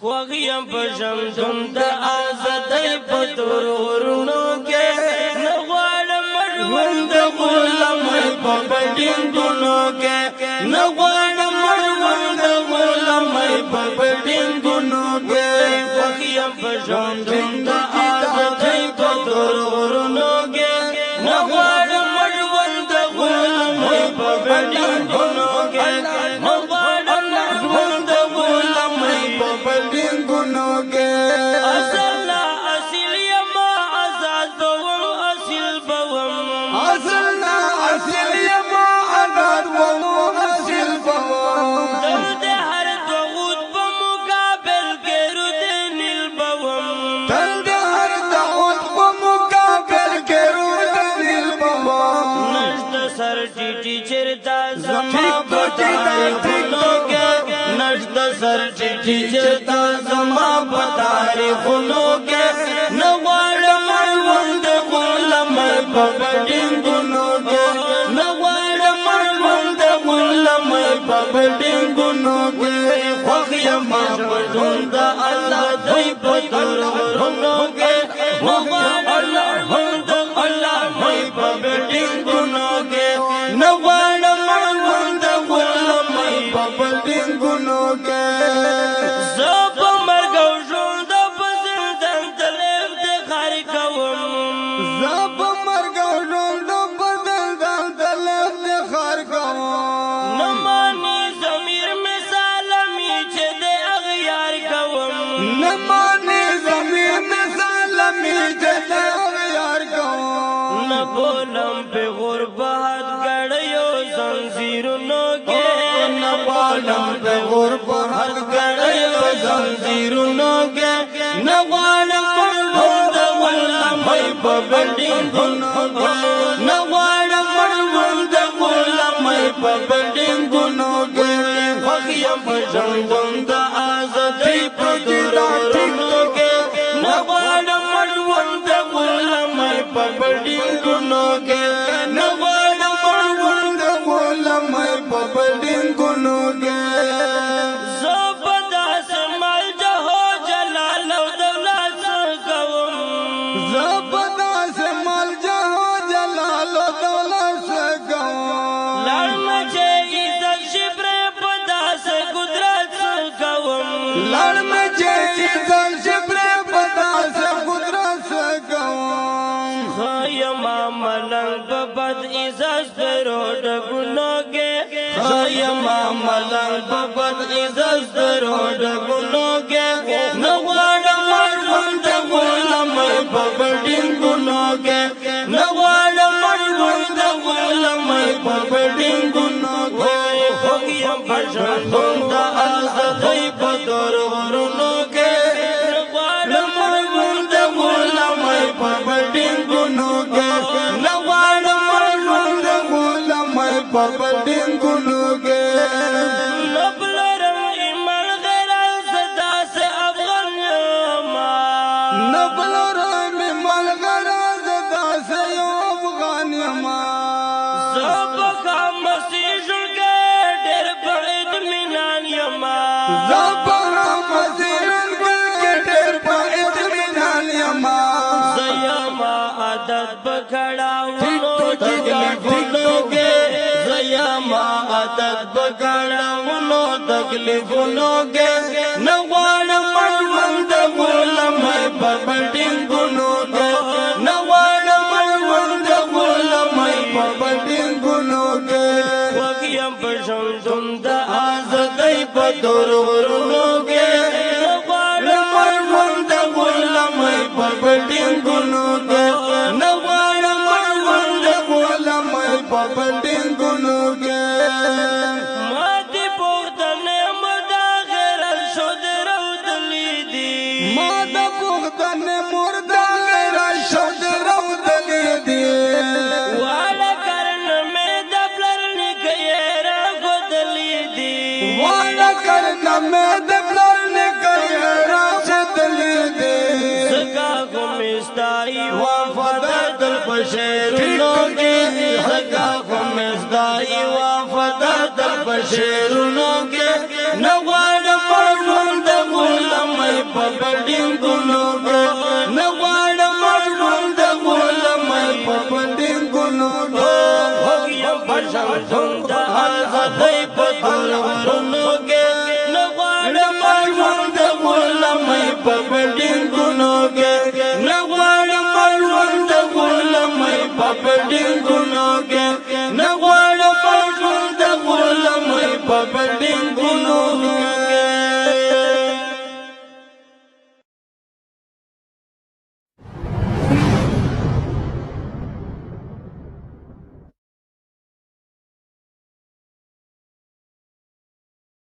خوغیم پشمشم دا آزدی پتور غرونو کے نغوارم مروند غلمی پپڑنگونو کے نغوارم مروند غلمی پپڑنگونو کے خوغیم پشمشم دا آزدی پتور غرونو کے نغوارم مروند غلمی پپڑنگونو کے सर चिट्ठी चेता जमा बतारे खुनो के नवाड़ मरवंद गुलम पपड़िंगुनो के नवाड़ मरवंद गुलम पपड़िंगुनो के खुगियम पजुंद अल्लाह दई पतर खुनो के नवाड़ मरवंद अल्लाह मई पपड़िंगुनो के नवाड़ मरवंद गुलम पपड़िंगुनो के बोलम पे गुरबत गड़ियो जंजीरों के न बोलम पे गुरबत गड़ियो जंजीरों के न बोलम मरवंद गुलमई पपड़िंगुनो के न बोलम मरवंद गुलमई पपड़िंगुनो के खुगियम पजुंद आज़ादी पतुरों के न बोलम मरवंद गुलमई पपड़िंगुनो के नवाड़ मरवंद गुलमई पपड़िंगुनो के ज़बदा समाल जहो जलाल दौलत सगवम ज़बदा समाल जहो जलाल दौलत सगवम लड़म जे इज़्ज़त शिब्रे पदा से कुदरत सगवम लड़म जे इज़्ज़त शिब्रे पदा से कुदरत सगवम खयमा मलंग बद इज़्ज़त पेरोड गुनो के खयमा मलंग बद इज़्ज़त पेरोड गुनो के नवाड़ मरवंद गुलमई पपड़िंगुनो के नवाड़ मरवंद गुलमई पपड़िंगुनो के खुगियम पजुंद आज़ादी पतुर गुरनो के नवाड़ मरवंद गुलमई पपड़िंगुनो के नवाड़ मरवंद गुलमई पपड़िंगुनो के नबलरम इमल गैरल सदा से अफगान यमा नबलरम इमल गैरल सदा से अफगान यमा ज़बका मसीजुल के डेर बड़े मिनान यमा ज़बका मसीजुल के डेर बड़े मिनान यमा ज़यमा आदत बखड़ा आदत बगाड़ा उनो तकलीफुनो के नवाड़ मरवंद गुलमई पपड़िंगुनो के नवाड़ मरवंद गुलमई पपड़िंगुनो के खुगियम पजुंद आज़ादी पतुर गुरनो के नवाड़ मरवंद गुलमई पपड़िंगुनो के नवाड़ मरवंद गुलमई पपड़िंगुनो के शेरों के हका को मज़दाई वफ़ादार बशेरों के नवाड़ मरवंद गुलम په بلډینګونو کې نه غواړم ژوند د غلامۍ په بلډینګونو کې هوګیم بشم ژوند د ازادۍ په دلورونو کې نه غواړم ژوند د غلامۍ په بلډینګونو کې نه غواړم ژوند د غلامۍ په بلډینګونو